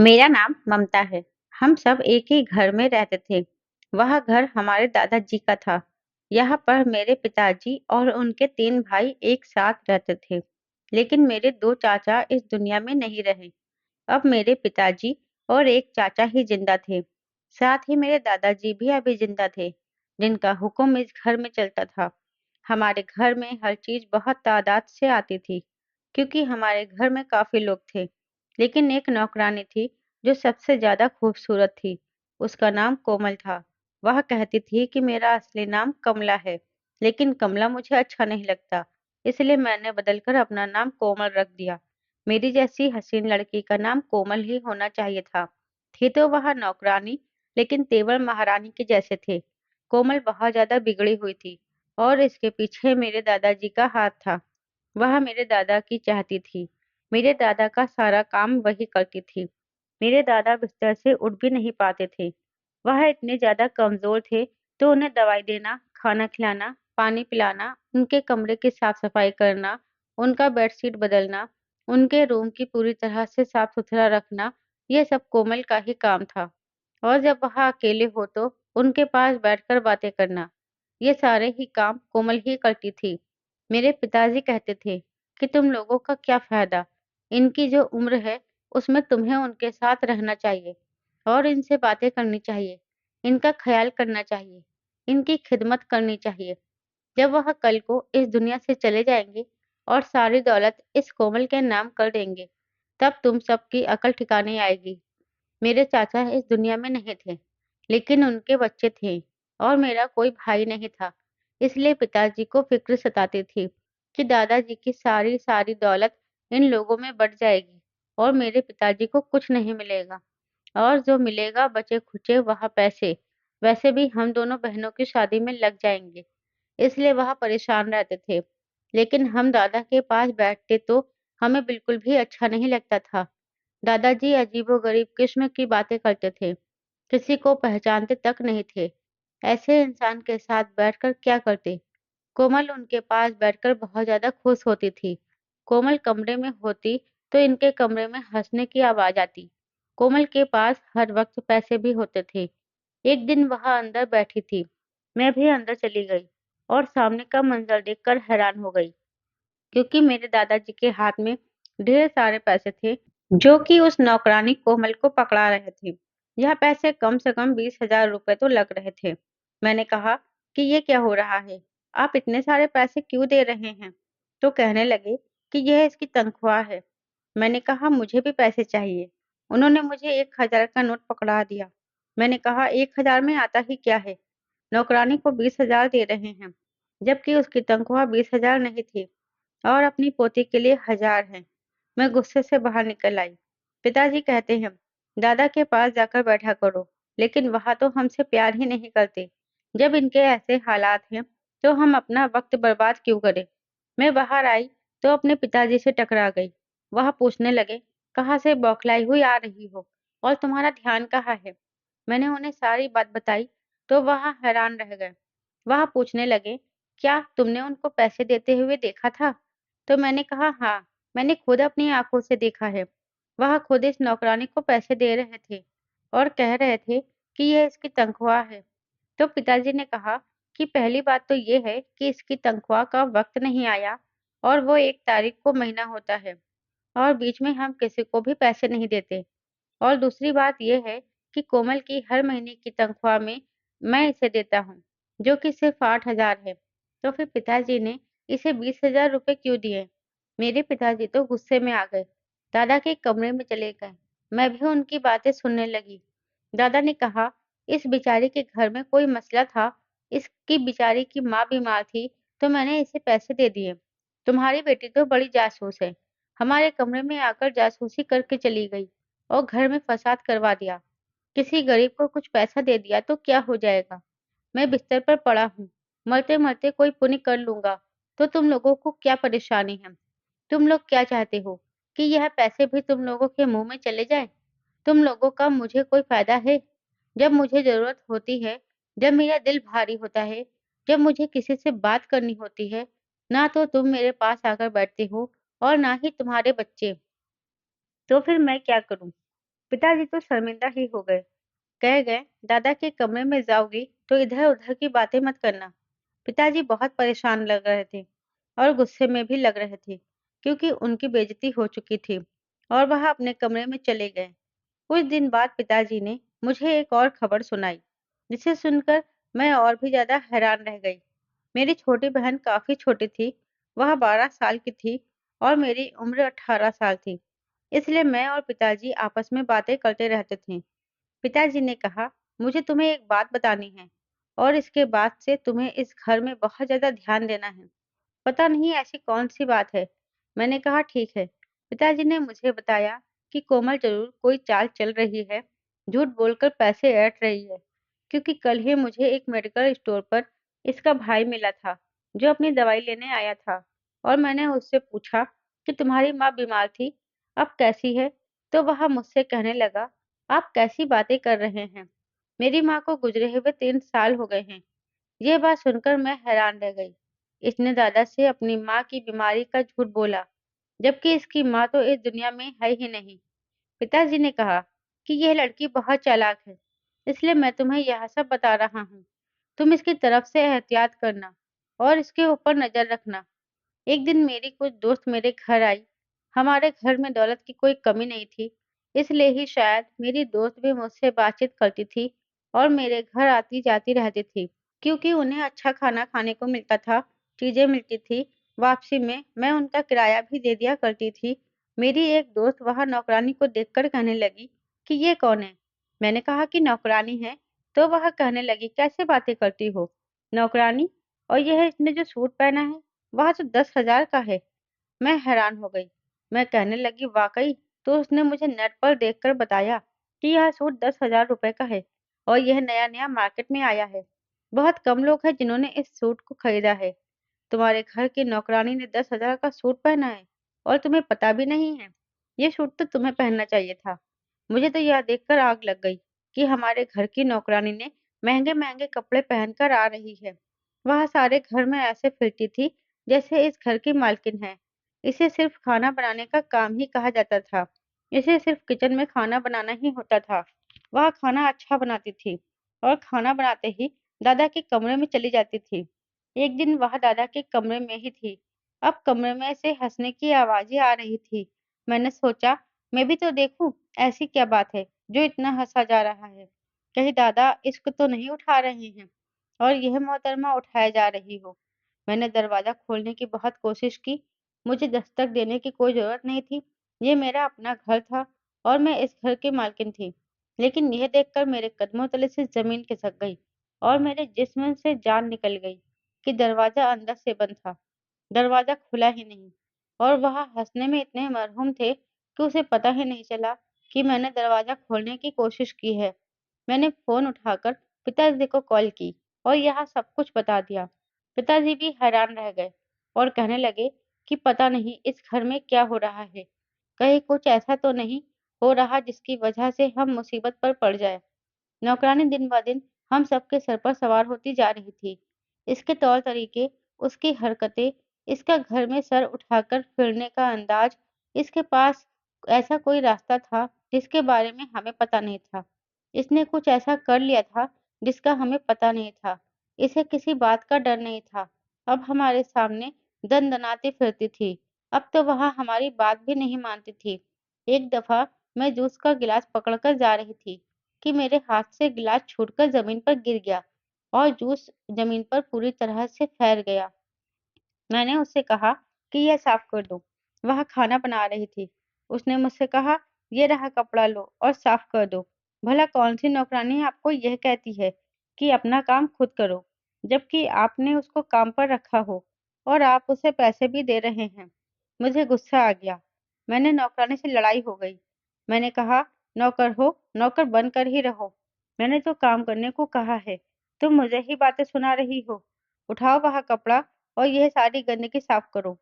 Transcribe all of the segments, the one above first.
मेरा नाम ममता है। हम सब एक ही घर में रहते थे। वह घर हमारे दादाजी का था। यहाँ पर मेरे पिताजी और उनके 3 भाई एक साथ रहते थे। लेकिन मेरे 2 चाचा इस दुनिया में नहीं रहे। अब मेरे पिताजी और एक चाचा ही जिंदा थे। साथ ही मेरे दादाजी भी अभी जिंदा थे, जिनका हुक्म इस घर में चलता था। हमारे घर में हर चीज बहुत तादाद से आती थी, क्योंकि हमारे घर में काफी लोग थे। लेकिन एक नौकरानी थी जो सबसे ज्यादा खूबसूरत थी। उसका नाम कोमल था। वह कहती थी कि मेरा असली नाम कमला है, लेकिन कमला मुझे अच्छा नहीं लगता, इसलिए मैंने बदलकर अपना नाम कोमल रख दिया। मेरी जैसी हसीन लड़की का नाम कोमल ही होना चाहिए था। थी तो वह नौकरानी, लेकिन तेवर महारानी के जैसे थे। कोमल बहुत ज्यादा बिगड़ी हुई थी, और इसके पीछे मेरे दादाजी का हाथ था। वह मेरे दादा की चाहती थी। मेरे दादा का सारा काम वही करती थी। मेरे दादा बिस्तर से उठ भी नहीं पाते थे। वह इतने ज्यादा कमजोर थे, तो उन्हें दवाई देना, खाना खिलाना, पानी पिलाना, उनके कमरे की साफ सफाई करना, उनका बेडशीट बदलना, उनके रूम की पूरी तरह से साफ सुथरा रखना, ये सब कोमल का ही काम था। और जब वह अकेले हो तो उनके पास बैठकर बातें करना, ये सारे ही काम कोमल ही करती थी। मेरे पिताजी कहते थे कि तुम लोगों का क्या फायदा, इनकी जो उम्र है उसमें तुम्हें उनके साथ रहना चाहिए और इनसे बातें करनी चाहिए, इनका ख्याल करना चाहिए, इनकी खिदमत करनी चाहिए। जब वह कल को इस दुनिया से चले जाएंगे और सारी दौलत इस कोमल के नाम कर देंगे, तब तुम सबकी अकल ठिकाने आएगी। मेरे चाचा इस दुनिया में नहीं थे, लेकिन उनके बच्चे थे और मेरा कोई भाई नहीं था। इसलिए पिताजी को फिक्र सताती थी कि दादाजी की सारी सारी दौलत इन लोगों में बढ़ जाएगी और मेरे पिताजी को कुछ नहीं मिलेगा, और जो मिलेगा बचे खुचे वह पैसे, वैसे भी हम दोनों बहनों की शादी में लग जाएंगे। इसलिए वह परेशान रहते थे। लेकिन हम दादा के पास बैठते तो हमें बिल्कुल भी अच्छा नहीं लगता था। दादाजी अजीबोगरीब किस्म की बातें करते थे, किसी को पहचानते तक नहीं थे। ऐसे इंसान के साथ बैठकर क्या करते। कोमल उनके पास बैठकर बहुत ज्यादा खुश होती थी। कोमल कमरे में होती तो इनके कमरे में हंसने की आवाज आती। कोमल के पास हर वक्त पैसे भी होते थे। एक दिन वह अंदर बैठी थी। मैं भी अंदर चली गई और सामने का मंजर देखकर हैरान हो गई, क्योंकि मेरे दादाजी के हाथ में ढेर सारे पैसे थे, जो कि उस नौकरानी कोमल को पकड़ा रहे थे। यह पैसे कम से कम 20,000 रुपए तो लग रहे थे। मैंने कहा कि ये क्या हो रहा है, आप इतने सारे पैसे क्यों दे रहे हैं। तो कहने लगे कि यह इसकी तनख्वाह है। मैंने कहा मुझे भी पैसे चाहिए। उन्होंने मुझे 1,000 का नोट पकड़ा दिया। मैंने कहा 1,000 में आता ही क्या है, नौकरानी को 20,000 दे रहे हैं, जबकि उसकी तनख्वाह 20,000 नहीं थी और अपनी पोती के लिए 1,000 है। मैं गुस्से से बाहर निकल आई। पिताजी कहते हैं, दादा के पास जाकर बैठा करो, लेकिन वहां तो हमसे प्यार ही नहीं करते। जब इनके ऐसे हालात हैं, तो हम अपना वक्त बर्बाद क्यों करें। मैं बाहर आई तो अपने पिताजी से टकरा गई। वह पूछने लगे, कहाँ से बौखलाई हुई आ रही हो और तुम्हारा ध्यान कहाँ है। मैंने उन्हें सारी बात बताई तो वह हैरान रह गए। वह पूछने लगे, क्या तुमने उनको पैसे देते हुए देखा था। तो मैंने कहा, हाँ, मैंने खुद अपनी आंखों से देखा है। वह खुद इस नौकरानी को पैसे दे रहे थे और कह रहे थे कि यह इसकी तनख्वाह है। तो पिताजी ने कहा कि पहली बात तो ये है कि इसकी तनख्वाह का वक्त नहीं आया और वो 1 तारीख को महीना होता है, और बीच में हम किसी को भी पैसे नहीं देते। और दूसरी बात यह है कि कोमल की हर महीने की तनख्वाह में मैं इसे देता हूँ, जो कि सिर्फ 8,000 है। तो फिर पिताजी ने इसे 20,000 रुपए क्यों दिए। मेरे पिताजी तो गुस्से में आ गए। दादा के कमरे में चले गए। मैं भी उनकी बातें सुनने लगी। दादा ने कहा, इस बेचारी के घर में कोई मसला था, इसकी बेचारी की माँ बीमार थी, तो मैंने इसे पैसे दे दिए। तुम्हारी बेटी तो बड़ी जासूस है, हमारे कमरे में आकर जासूसी करके चली गई और घर में फसाद करवा दिया। किसी गरीब को कुछ पैसा दे दिया तो क्या हो जाएगा। मैं बिस्तर पर पड़ा हूँ, मरते मरते कोई पुण्य कर लूंगा, तो तुम लोगों को क्या परेशानी है। तुम लोग क्या चाहते हो कि यह पैसे भी तुम लोगों के मुंह में चले जाए। तुम लोगों का मुझे कोई फायदा है। जब मुझे जरूरत होती है, जब मेरा दिल भारी होता है, जब मुझे किसी से बात करनी होती है, ना तो तुम मेरे पास आकर बैठते हो और ना ही तुम्हारे बच्चे। तो फिर मैं क्या करूं। पिताजी तो शर्मिंदा ही हो गए। कह गए, दादा के कमरे में जाओगी तो इधर-उधर की बातें मत करना। पिताजी बहुत परेशान लग रहे थे और गुस्से में भी लग रहे थे, क्योंकि उनकी बेइज्जती हो चुकी थी और वह अपने कमरे में चले गए। कुछ दिन बाद पिताजी ने मुझे एक और खबर सुनाई, जिसे सुनकर मैं और भी ज्यादा हैरान रह गई। मेरी छोटी बहन काफी छोटी थी, वह 12 साल की थी और मेरी उम्र 18 साल थी। इसलिए मैं और पिताजी आपस में बातें करते रहते थे। पिताजी ने कहा, मुझे तुम्हें एक बात बतानी है और इसके बाद से तुम्हें इस घर में बहुत ज्यादा ध्यान देना है। पता नहीं ऐसी कौन-सी बात है? मैंने कहा ठीक है। पिताजी ने मुझे बताया कि कोमल ज़रूर कोई चाल चल रही है, झूठ बोलकर पैसे ऐंठ रही है, क्योंकि कल ही मुझे एक मेडिकल स्टोर पर इसका भाई मिला था, जो अपनी दवाई लेने आया था और मैंने उससे पूछा कि तुम्हारी माँ बीमार थी, अब कैसी है? तो वह मुझसे कहने लगा, आप कैसी बातें कर रहे हैं? मेरी माँ को गुजरे हुए 3 साल हो गए हैं। ये बात सुनकर मैं हैरान रह गई। इसने दादा से अपनी माँ की बीमारी का झूठ बोला, जबकि इसकी माँ तो इस दुनिया में है ही नहीं। पिताजी ने कहा कि यह लड़की बहुत चालाक है, इसलिए मैं तुम्हें यह सब बता रहा हूँ। तुम इसकी तरफ से एहतियात करना और इसके ऊपर नजर रखना। एक दिन मेरी कुछ दोस्त मेरे घर आई। हमारे घर में दौलत की कोई कमी नहीं थी, इसलिए ही शायद मेरी दोस्त भी मुझसे बातचीत करती थी और मेरे घर आती जाती रहती थी। क्योंकि उन्हें अच्छा खाना खाने को मिलता था, चीज़ें मिलती थी, वापसी में मैं उनका किराया भी दे दिया करती थी। मेरी एक दोस्त वहाँ नौकरानी को देखकर कहने लगी कि ये कौन है? मैंने कहा कि नौकरानी है, तो वह कहने लगी कैसे बातें करती हो? नौकरानी? और यह इसने जो सूट पहना है, वह तो 10,000 का है। मैं हैरान हो गई। मैं कहने लगी वाक़ई? तो उसने मुझे नेट पर देखकर बताया कि यह सूट 10,000 रुपए का है और यह नया-नया मार्केट में आया है। बहुत कम लोग हैं जिन्होंने इस सूट को खरीदा है। तुम्हारे घर की नौकरानी ने 10,000 का सूट पहना है और तुम्हें पता भी नहीं है। ये सूट तो तुम्हें पहनना चाहिए था। मुझे तो यह देखकर आग लग गई कि हमारे घर की नौकरानी ने महँगे-महँगे कपड़े पहनकर आ रही है। वह सारे घर में ऐसे फिरती थी जैसे इस घर की मालकिन है। इसे सिर्फ खाना बनाने का काम ही कहा जाता था। इसे सिर्फ किचन में खाना बनाना ही होता था। वह खाना अच्छा बनाती थी और खाना बनाते ही दादा के कमरे में चली जाती थी। एक दिन वह दादा के कमरे में ही थी। अब कमरे में से हँसने की आवाज़ें आ रही थी। मैंने सोचा, मैं भी तो देखूँ, ऐसी क्या बात है जो इतना हँसा जा रहा है? कहीं दादा इश्क तो नहीं उठा रहे हैं और यह मोहतरमा उठाए जा रही हो। मैंने दरवाज़ा खोलने की बहुत कोशिश की। मुझे दस्तक देने की कोई ज़रूरत नहीं थी। ये मेरा अपना घर था और मैं इस घर की मालकिन थी। लेकिन यह देखकर मेरे कदमों तले से ज़मीन खिसक गई और मेरे जिस्म से जान निकल गई कि दरवाज़ा अंदर से बंद था। दरवाज़ा खुला ही नहीं और वह हँसने में इतने मरहूम थे कि उसे पता ही नहीं चला कि मैंने दरवाज़ा खोलने की कोशिश की है। मैंने फ़ोन उठाकर पिताजी को कॉल की और यह सब कुछ बता दिया। पिताजी भी हैरान रह गए और कहने लगे कि पता नहीं इस घर में क्या हो रहा है। कहीं कुछ ऐसा तो नहीं हो रहा जिसकी वजह से हम मुसीबत पर पड़ जाएँ। नौकरानी दिन-ब-दिन हम सबके सर पर सवार होती जा रही थी। इसके तौर-तरीके, उसकी हरकतें, इसका घर में सर उठाकर फिरने का अंदाज़, इसके पास ऐसा कोई रास्ता था जिसके बारे में हमें पता नहीं था। इसने कुछ ऐसा कर लिया था जिसका हमें पता नहीं था। इसे किसी बात का डर नहीं था। अब हमारे सामने दनदनाती फिरती थी। अब तो वह हमारी बात भी नहीं मानती थी। एक दफ़ा मैं जूस का गिलास पकड़कर जा रही थी कि मेरे हाथ से गिलास छूटकर ज़मीन पर गिर गया और जूस ज़मीन पर पूरी तरह से फैल गया। मैंने उससे कहा कि यह साफ कर दो। वह खाना बना रही थी। उसने मुझसे कहा, ये रहा कपड़ा लो और साफ कर दो। भला कौन-सी नौकरानी आपको यह कहती है कि अपना काम खुद करो, जबकि आपने उसको काम पर रखा हो और आप उसे पैसे भी दे रहे हैं। मुझे गुस्सा आ गया। मैंने नौकरानी से लड़ाई हो गई। मैंने कहा, नौकर हो, नौकर बनकर ही रहो। मैंने तो काम करने को कहा है, तुम मुझे ही बातें सुना रही हो। उठाओ वह कपड़ा और यह सारी गंदगी साफ करो।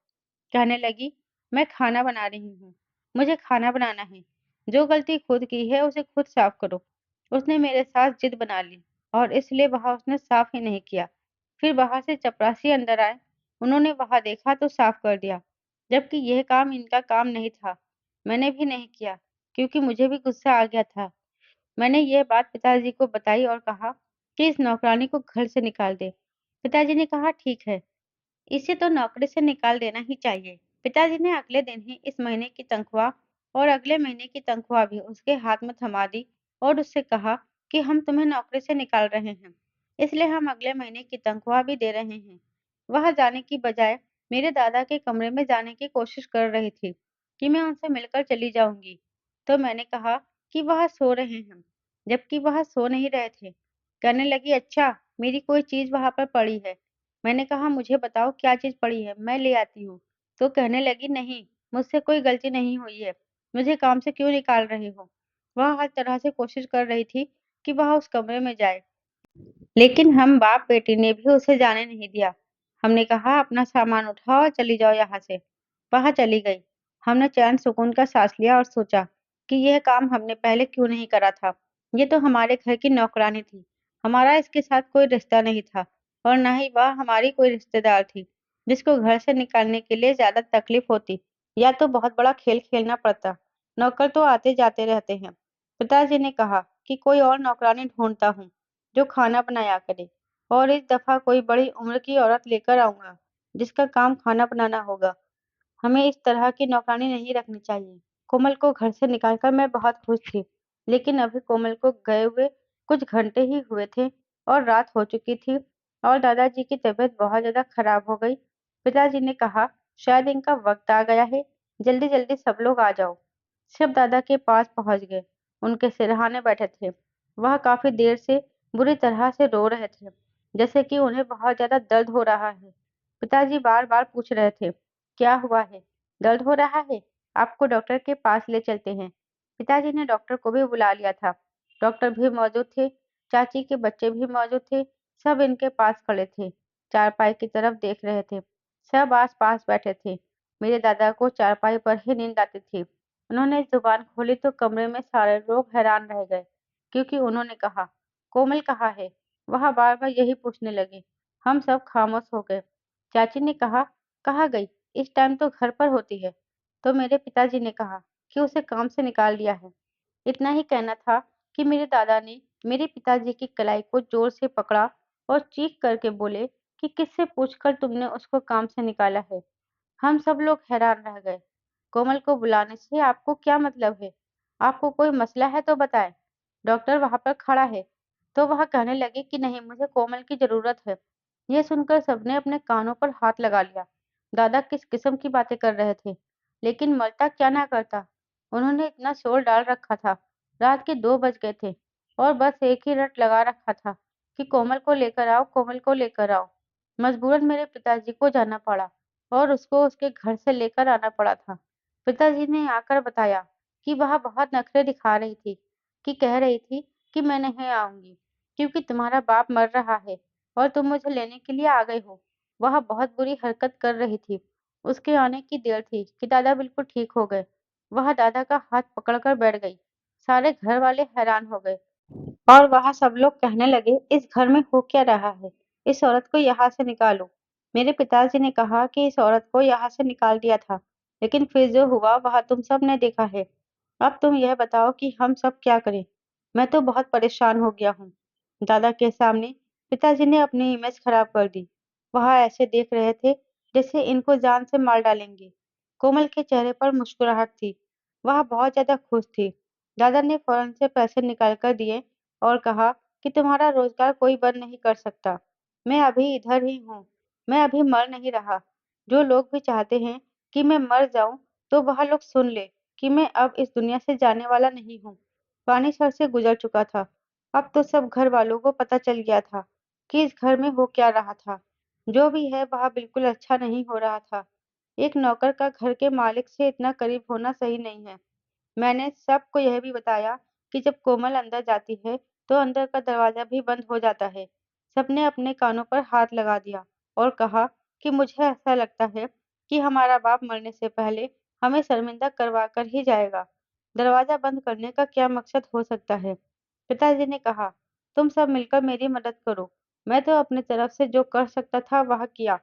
कहने लगी, मैं खाना बना रही हूँ, मुझे खाना बनाना है। जो गलती खुद की है उसे खुद साफ करो। उसने मेरे साथ जिद बना ली और इसलिए वहाँ उसने साफ ही नहीं किया। फिर बाहर से चपरासी अंदर आए, उन्होंने वहाँ देखा तो साफ कर दिया, जबकि यह काम इनका काम नहीं था। मैंने भी नहीं किया, क्योंकि मुझे भी गुस्सा आ गया था। मैंने यह बात पिताजी को बताई और कहा कि इस नौकरानी को घर से निकाल दे। पिताजी ने कहा, ठीक है, इसे तो नौकरी से निकाल देना ही चाहिए। पिताजी ने अगले दिन ही इस महीने की तनख्वाह और अगले महीने की तनख्वाह भी उसके हाथ में थमा दी और उससे कहा कि हम तुम्हें नौकरी से निकाल रहे हैं, इसलिए हम अगले महीने की तनख्वाह भी दे रहे हैं। वह जाने की बजाय मेरे दादा के कमरे में जाने की कोशिश कर रही थी कि मैं उनसे मिलकर चली जाऊंगी। तो मैंने कहा कि वह सो रहे हैं, जबकि वह सो नहीं रहे थे। कहने लगी, अच्छा, मेरी कोई चीज वहां पर पड़ी है। मैंने कहा, मुझे बताओ क्या चीज पड़ी है, मैं ले आती हूँ। तो कहने लगी, नहीं, मुझसे कोई गलती नहीं हुई है, मुझे काम से क्यों निकाल रहे हो। वह हर तरह से कोशिश कर रही थी कि वह उस कमरे में जाए, लेकिन हम बाप बेटी ने भी उसे जाने नहीं दिया। हमने कहा, अपना सामान उठाओ और चली जाओ यहाँ से। वह चली गई। हमने चैन सुकून का सांस लिया और सोचा कि यह काम हमने पहले क्यों नहीं करा था। ये तो हमारे घर की नौकरानी थी, हमारा इसके साथ कोई रिश्ता नहीं था और न ही वह हमारी कोई रिश्तेदार थी जिसको घर से निकालने के लिए ज्यादा तकलीफ होती या तो बहुत बड़ा खेल खेलना पड़ता। नौकर तो आते जाते रहते हैं। पिताजी ने कहा कि कोई और नौकरानी ढूंढता हूँ जो खाना बनाया करे, और इस दफा कोई बड़ी उम्र की औरत लेकर आऊंगा जिसका काम खाना बनाना होगा। हमें इस तरह की नौकरानी नहीं रखनी चाहिए। कोमल को घर से निकालकर मैं बहुत खुश थी, लेकिन अभी कोमल को गए हुए कुछ घंटे ही हुए थे और रात हो चुकी थी और दादाजी की तबीयत बहुत ज्यादा खराब हो गई। पिताजी ने कहा, शायद इनका वक्त आ गया है, जल्दी जल्दी सब लोग आ जाओ। सब दादा के पास पहुंच गए, उनके सिरहाने बैठे थे। वह काफी देर से बुरी तरह से रो रहे थे, जैसे कि उन्हें बहुत ज्यादा दर्द हो रहा है। पिताजी बार बार पूछ रहे थे, क्या हुआ है, दर्द हो रहा है, आपको डॉक्टर के पास ले चलते हैं। पिताजी ने डॉक्टर को भी बुला लिया था। डॉक्टर भी मौजूद थे, चाची के बच्चे भी मौजूद थे। सब इनके पास खड़े थे, चारपाई की तरफ देख रहे थे। सब आस पास बैठे थे। मेरे दादा को चारपाई पर ही नींद आती थी। उन्होंने जुबान खोली तो कमरे में सारे लोग हैरान रह गए, क्योंकि उन्होंने कहा, कोमल कहाँ है। वह बार बार यही पूछने लगे। हम सब खामोश हो गए। चाची ने कहा, कहाँ गई, इस टाइम तो घर पर होती है। तो मेरे पिताजी ने कहा कि उसे काम से निकाल दिया है। इतना ही कहना था कि मेरे दादा ने मेरे पिताजी की कलाई को जोर से पकड़ा और चीख करके बोले कि किससे पूछकर तुमने उसको काम से निकाला है। हम सब लोग हैरान रह गए। कोमल को बुलाने से आपको क्या मतलब है? आपको कोई मसला है तो बताएं। डॉक्टर वहां पर खड़ा है। तो वह कहने लगे कि नहीं, मुझे कोमल की जरूरत है। यह सुनकर सबने अपने कानों पर हाथ लगा लिया। दादा किस किस्म की बातें कर रहे थे, लेकिन मरता क्या ना करता। उन्होंने इतना शोर डाल रखा था, रात के 2 बज गए थे और बस एक ही रट लगा रखा था कि कोमल को लेकर आओ, कोमल को लेकर आओ। मजबूरन मेरे पिताजी को जाना पड़ा और उसको उसके घर से लेकर आना पड़ा था। पिताजी ने आकर बताया कि वह बहुत नखरे दिखा रही थी, कि कह रही थी कि मैं नहीं आऊंगी क्योंकि तुम्हारा बाप मर रहा है और तुम मुझे लेने के लिए आ गए हो। वह बहुत बुरी हरकत कर रही थी। उसके आने की देर थी कि दादा बिल्कुल ठीक हो गए। वह दादा का हाथ पकड़कर बैठ गई। सारे घर वाले हैरान हो गए और वहां सब लोग कहने लगे, इस घर में हो क्या रहा है, इस औरत को यहाँ से निकालो। मेरे पिताजी ने कहा कि इस औरत को यहाँ से निकाल दिया था, लेकिन फिर जो हुआ वह तुम सब ने देखा है। अब तुम यह बताओ कि हम सब क्या करें। मैं तो बहुत परेशान हो गया हूँ। दादा के सामने पिताजी ने अपनी इमेज खराब कर दी। वह ऐसे देख रहे थे जैसे इनको जान से मार डालेंगे। कोमल के चेहरे पर मुस्कुराहट थी। वह बहुत ज्यादा खुश थी। दादा ने फौरन से पैसे निकाल कर दिए और कहा कि तुम्हारा रोजगार कोई बंद नहीं कर सकता। मैं अभी इधर ही हूँ। मैं अभी मर नहीं रहा। जो लोग भी चाहते हैं कि मैं मर जाऊं, तो वह लोग सुन ले कि मैं अब इस दुनिया से जाने वाला नहीं हूँ। पानी सर से गुजर चुका था। अब तो सब घर वालों को पता चल गया था कि इस घर में हो क्या रहा था। जो भी है वह बिल्कुल अच्छा नहीं हो रहा था। एक नौकर का घर के मालिक से इतना करीब होना सही नहीं है। मैंने सबको यह भी बताया कि जब कोमल अंदर जाती है तो अंदर का दरवाजा भी बंद हो जाता है। सबने अपने कानों पर हाथ लगा दिया और कहा कि मुझे ऐसा लगता है कि हमारा बाप मरने से पहले हमें शर्मिंदा करवा कर ही जाएगा। दरवाजा बंद करने का क्या मकसद हो सकता है। पिताजी ने कहा, तुम सब मिलकर मेरी मदद करो। मैं तो अपनी तरफ से जो कर सकता था वह किया।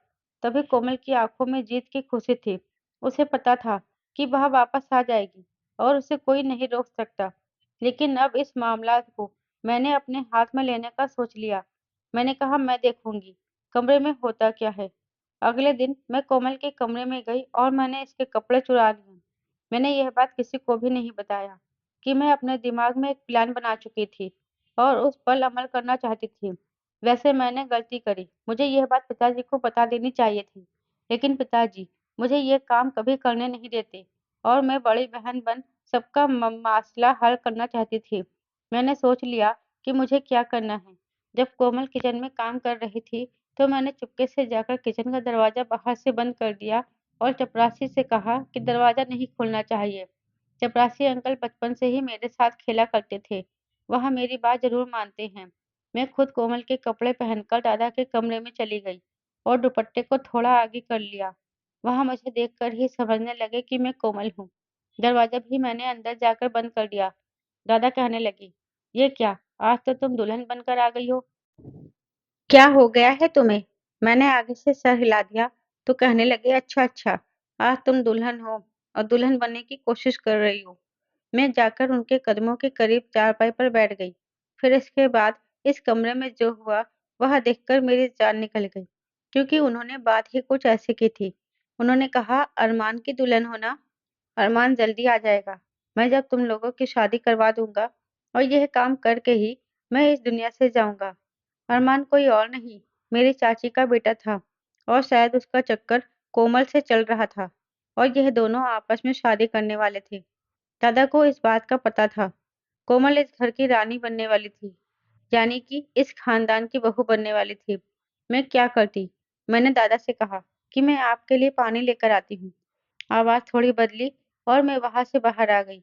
तभी कोमल की आंखों में जीत की खुशी थी। उसे पता था कि वह वापस आ जाएगी। और उसे कोई नहीं रोक सकता। लेकिन अब इस मामला को मैंने अपने हाथ में लेने का सोच लिया। मैंने कहा, मैं देखूंगी कमरे में होता क्या है। अगले दिन मैं कोमल के कमरे में गई और मैंने इसके कपड़े चुरा लिए। मैंने यह बात किसी को भी नहीं बताया कि मैं अपने दिमाग में एक प्लान बना चुकी थी और उस पर अमल करना चाहती थी। वैसे मैंने गलती करी, मुझे यह बात पिताजी को बता देनी चाहिए थी। लेकिन पिताजी मुझे ये काम कभी करने नहीं देते और मैं बड़ी बहन बन सबका मसला हल करना चाहती थी। मैंने सोच लिया कि मुझे क्या करना है। जब कोमल किचन में काम कर रही थी, तो मैंने चुपके से जाकर किचन का दरवाजा बाहर से बंद कर दिया और चपरासी से कहा कि दरवाजा नहीं खोलना चाहिए। चपरासी अंकल बचपन से ही मेरे साथ खेला करते थे। वह मेरी बात जरूर मानते हैं। मैं खुद कोमल के कपड़े पहनकर दादा के कमरे में चली गई और दुपट्टे को थोड़ा आगे कर लिया। वह मुझे देखकर ही समझने लगे कि मैं कोमल हूँ। दरवाजा भी मैंने अंदर जाकर बंद कर दिया। दादा कहने लगी, ये क्या, आज तो तुम दुल्हन बनकर आ गई हो। क्या हो गया है तुम्हें? मैंने आगे से सर हिला दिया तो कहने लगे, अच्छा अच्छा, आज तुम दुल्हन हो और दुल्हन बनने की कोशिश कर रही हो। मैं जाकर उनके कदमों के करीब चारपाई पर बैठ गई। फिर इसके बाद इस कमरे में जो हुआ वह देखकर मेरी जान निकल गई, क्योंकि उन्होंने बात ही कुछ ऐसी की थी। उन्होंने कहा, अरमान की दुल्हन होना, अरमान जल्दी आ जाएगा। मैं जब तुम लोगों की शादी करवा दूंगा और यह काम करके ही मैं इस दुनिया से जाऊंगा। अरमान कोई और नहीं, मेरी चाची का बेटा था और शायद उसका चक्कर कोमल से चल रहा था और यह दोनों आपस में शादी करने वाले थे। दादा को इस बात का पता था। कोमल इस घर की रानी बनने वाली थी, यानी कि इस खानदान की बहू बनने वाली थी। मैं क्या करती? मैंने दादा से कहा कि मैं आपके लिए पानी लेकर आती हूँ। आवाज थोड़ी बदली और मैं वहां से बाहर आ गई।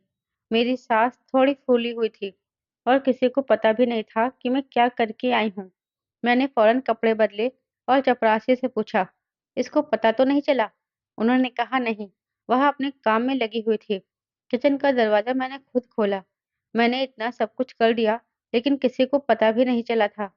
मेरी सांस थोड़ी फूली हुई थी और किसी को पता भी नहीं था कि मैं क्या करके आई हूँ। मैंने फौरन कपड़े बदले और चपरासी से पूछा, इसको पता तो नहीं चला? उन्होंने कहा, नहीं, वह अपने काम में लगी हुई थी। किचन का दरवाजा मैंने खुद खोला। मैंने इतना सब कुछ कर दिया, लेकिन किसी को पता भी नहीं चला था।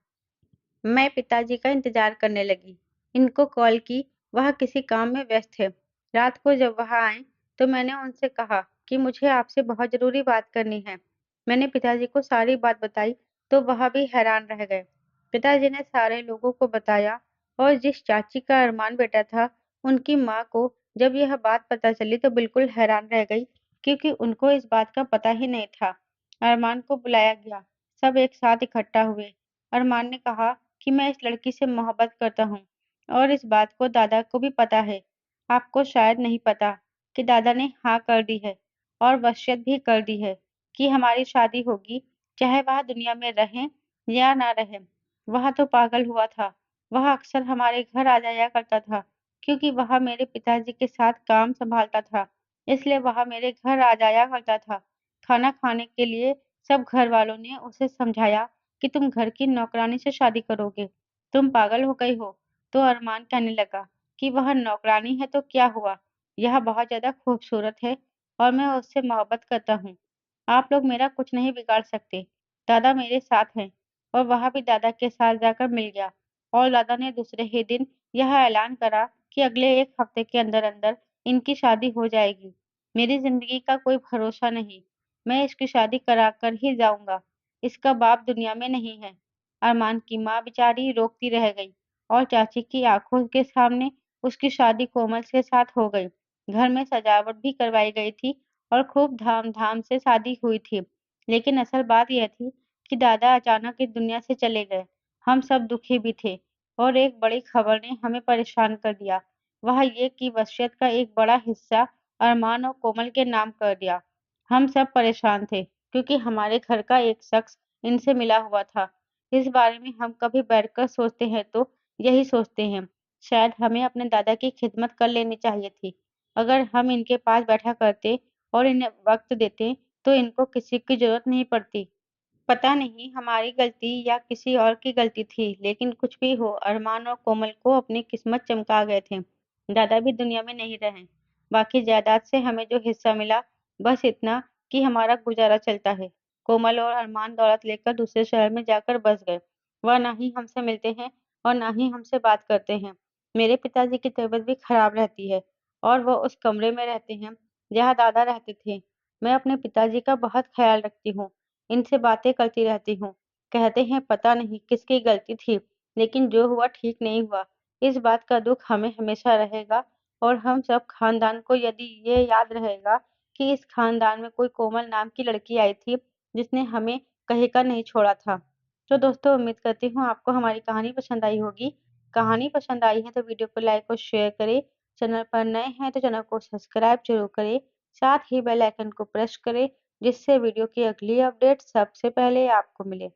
मैं पिताजी का इंतजार करने लगी। इनको कॉल की, वह किसी काम में व्यस्त थे। रात को जब वह आए, तो मैंने उनसे कहा कि मुझे आपसे बहुत जरूरी बात करनी है। मैंने पिताजी को सारी बात बताई, तो वह भी हैरान रह गए। पिताजी ने सारे लोगों को बताया और जिस चाची का अरमान बेटा था, उनकी माँ को जब यह बात पता चली तो बिल्कुल हैरान रह गई, क्योंकि उनको इस बात का पता ही नहीं था। अरमान को बुलाया गया। सब एक साथ इकट्ठा हुए। अरमान ने कहा कि मैं इस लड़की से मोहब्बत करता हूँ और इस बात को दादा को भी पता है। आपको शायद नहीं पता कि दादा ने हाँ कर दी है और वसीयत भी कर दी है कि हमारी शादी होगी, चाहे वह दुनिया में रहें या ना रहें। वह तो पागल हुआ था। वह अक्सर हमारे घर आ जाया करता था, क्योंकि वह मेरे पिताजी के साथ काम संभालता था, इसलिए वह मेरे घर आ जाया करता था। खाना खाने के लिए सब घर वालों ने उसे समझाया कि तुम घर की नौकरानी से शादी करोगे। तुम पागल हो गई हो। तो अरमान कहने लगा कि वह नौकरानी है तो क्या हुआ? यह बहुत ज़्यादा खूबसूरत है और मैं उससे मोहब्बत करता हूँ। आप लोग मेरा कुछ नहीं बिगाड़ सकते। दादा मेरे साथ हैं। और वह भी दादा के साथ जाकर मिल गया और दादा ने दूसरे ही दिन यह ऐलान करा कि अगले 1 हफ्ते के अंदर-अंदर इनकी शादी हो जाएगी। मेरी ज़िंदगी का कोई भरोसा नहीं। मैं इसकी शादी करा कर ही जाऊँगा। इसका बाप दुनिया में नहीं है। अरमान की माँ बेचारी रोकती रह गई और चाची की आंखों के सामने उसकी शादी कोमल के साथ हो गई। घर में सजावट भी करवाई गई थी और खूब धाम-धाम से शादी हुई थी। लेकिन असल बात यह थी कि दादा अचानक इस दुनिया से चले गए। हम सब दुखी भी थे और एक बड़ी खबर ने हमें परेशान कर दिया। वह ये कि वसीयत का एक बड़ा हिस्सा अरमान और कोमल के नाम कर दिया। हम सब परेशान थे, क्योंकि हमारे घर का एक शख्स इनसे मिला हुआ था। इस बारे में हम कभी बैठकर सोचते हैं तो यही सोचते हैं, शायद हमें अपने दादा की खिदमत कर लेनी चाहिए थी। अगर हम इनके पास बैठा करते और इन्हें वक़्त देते, तो इनको किसी की ज़रूरत नहीं पड़ती। पता नहीं हमारी गलती या किसी और की गलती थी, लेकिन कुछ भी हो, अरमान और कोमल को अपनी किस्मत चमका गए थे। दादा भी दुनिया में नहीं रहे। बाकी जायदाद से हमें जो हिस्सा मिला, बस इतना कि हमारा गुजारा चलता है। कोमल और अरमान दौलत लेकर दूसरे शहर में जाकर बस गए। वह ना ही हमसे मिलते हैं और ना ही हमसे बात करते हैं। मेरे पिताजी की तबीयत भी खराब रहती है और वह उस कमरे में रहते हैं जहाँ दादा रहते थे। मैं अपने पिताजी का बहुत ख़्याल रखती हूँ, इनसे बातें करती रहती हूँ। कहते हैं पता नहीं किसकी गलती थी, लेकिन जो हुआ ठीक नहीं हुआ। इस बात का दुःख हमें हमेशा रहेगा और हम सब खानदान को यदि ये याद रहेगा कि इस खानदान में कोई कोमल नाम की लड़की आई थी, जिसने हमें कहकर नहीं छोड़ा था। तो दोस्तों उम्मीद करती हूँ आपको हमारी कहानी पसंद आई होगी। कहानी पसंद आई है तो वीडियो को लाइक और शेयर करें। चैनल पर नए हैं तो चैनल को सब्सक्राइब ज़रूर करें। साथ ही बेल आइकन को प्रेस करें जिससे वीडियो की अगली अपडेट सबसे पहले आपको मिले।